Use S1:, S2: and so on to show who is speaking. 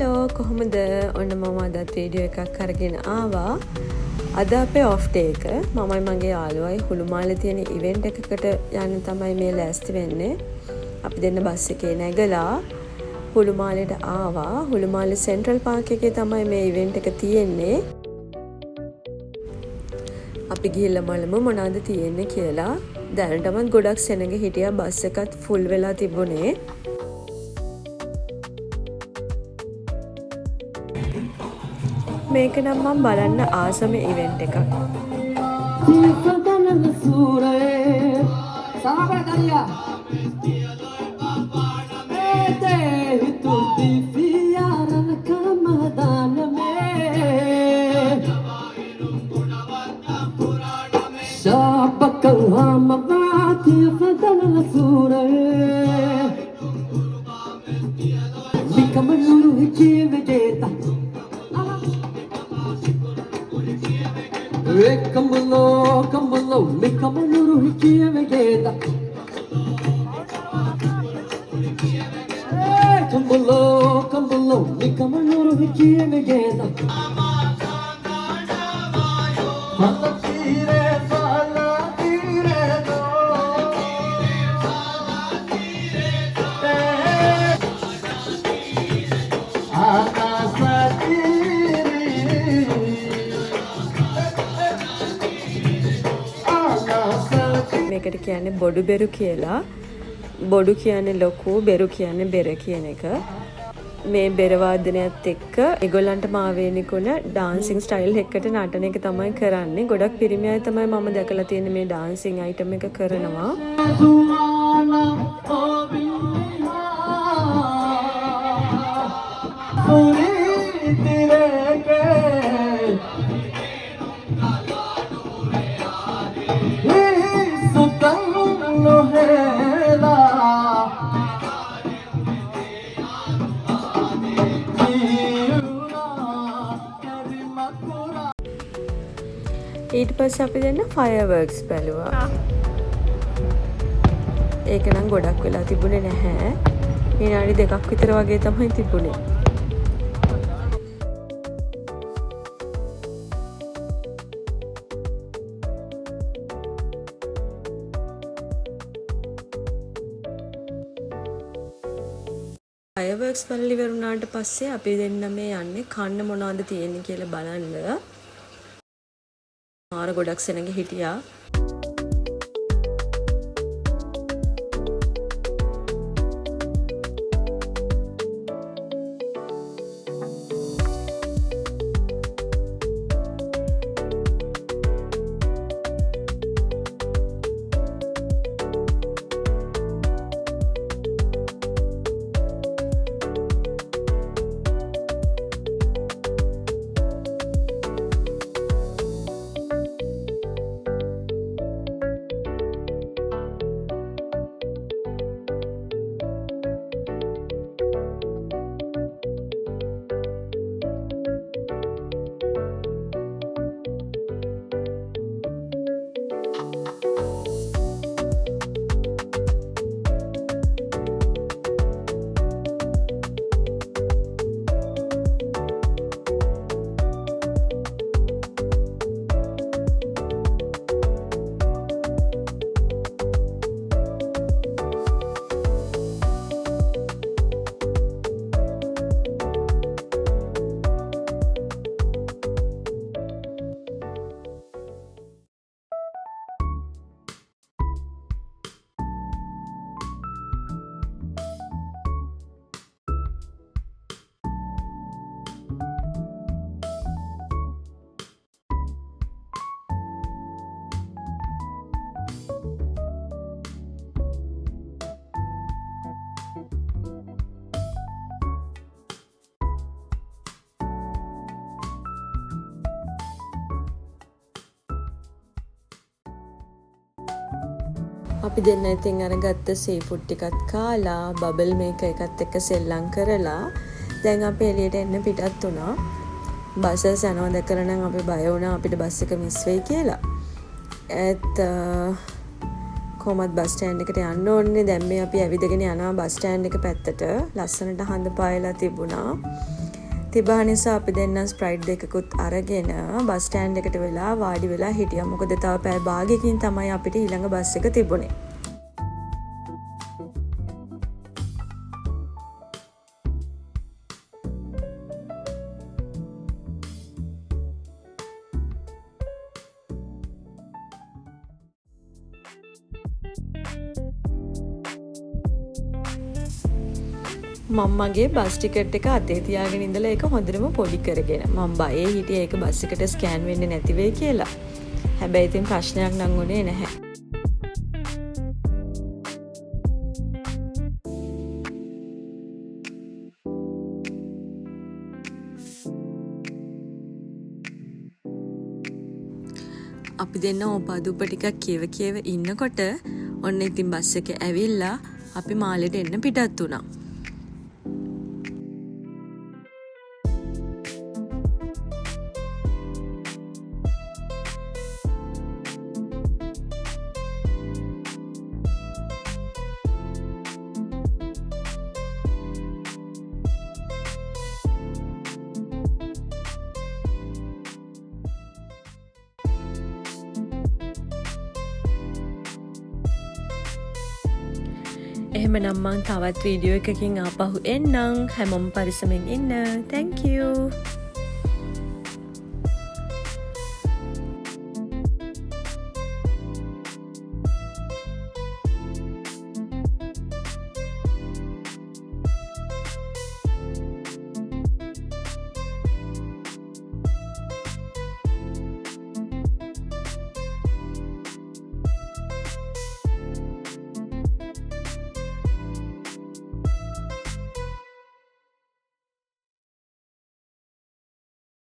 S1: Hello කොහොමද ඔන්න මම අදත් වීඩියෝ එකක් අරගෙන ආවා. අද අපේ ඔෆ් ඩේ එක. මමයි මගේ යාළුවයි හුළුමාලේ තියෙන ඉවෙන්ට් එකකට යන්න තමයි මේ ලෑස්ති වෙන්නේ. අපි දෙන්න බස් එකේ නැගලා හුළුමාලේට ආවා. හුළුමාලේ සෙන්ට්‍රල් පාර්ක් එකේ තමයි මේ ඉවෙන්ට් එක තියෙන්නේ. අපි ගිහිල්ලා බලමු මොනවද තියෙන්නේ කියලා. දැනටමත් ගොඩක් සෙනඟ හිටියා. බස් එකත් ෆුල් වෙලා තිබුණේ. මේක නම් මම බලන්න ආසම ඉවෙන්ට් එකක්.
S2: Kambalo, mekamanuru hikiye vegeta. Kambalo, mekamanuru hikiye vegeta. Falatire do.
S1: මේකට කියන්නේ බොඩු බෙරු කියලා. බොඩු කියන්නේ ලොකු, බෙරු කියන්නේ බෙර කියන එක. මේ බෙර වාදනයත් එක්ක ඒගොල්ලන්ට මාවේනිකුණ ඩාන්සින් ස්ටයිල් එකකට නටන එක තමයි කරන්නේ. ගොඩක් පිරිමි අය තමයි මම දැකලා තියෙන්නේ මේ ඩාන්සින් අයිටම් එක කරනවා. ඊට පස්සේ අපි දෙන්න ෆයර්වර්ක්ස් බැලුවා. ඒක නම් ගොඩක් වෙලා තිබුණේ නැහැ. විනාඩි 2ක් විතර වගේ තමයි තිබුණේ. ෆයර්වර්ක්ස් බලලි වරුණාට පස්සේ අපි දෙන්න මේ යන්නේ කන්න මොනවද තියෙන්නේ කියලා බලන්න. මාර ගොඩක් සෙනඟ හිටියා. අපි දෙන්න ඉතින් අරගත්ත සීෆුඩ් ටිකත් කාලා බබල් මේක එකත් එක්ක සෙල්ලම් කරලා දැන් අපි එළියට එන්න පිටත් වුණා. බස් එක යනවා දැකලා නම් අපි බය වුණා අපිට බස් එක මිස් වෙයි කියලා. කොහොමත් බස් ස්ටෑන්ඩ් එකට යන්න ඕනේ. දැන් මේ අපි ඇවිදගෙන යනවා බස් ස්ටෑන්ඩ් එක පැත්තට. ලස්සනට හඳ පායලා තිබුණා. තිබා නිසා අපි දෙන්නම් ස්ප්‍රයිට් දෙකකුත් අරගෙන බස් ස්ටෑන්ඩ් එකට වෙලා වාඩි වෙලා හිටියා. මොකද තව පැය භාගයකින් තමයි අපිට ඊළඟ බස් එක තිබුණේ. මම්මගේ බස් ටිකට් එක අතේ තියාගෙන ඉඳලා ඒක හොඳටම පොඩි කරගෙන මම බයේ හිටියේ ඒක බස් එකට ස්කෑන් වෙන්නේ නැති වෙයි කියලා. හැබැයි ඉතින් ප්‍රශ්නයක් නම් උනේ නැහැ. අපි දෙන්න ඕපාදුප ටිකක් කියව ඉන්නකොට ඔන්න ඉතින් බස් එක ඇවිල්ලා අපි මාළේට එන්න පිටත් වුණා. එහෙමනම් මං තවත් වීඩියෝ එකකින් ආපහු එන්නම්. හැමෝම පරිස්සමෙන් ඉන්න. Thank you.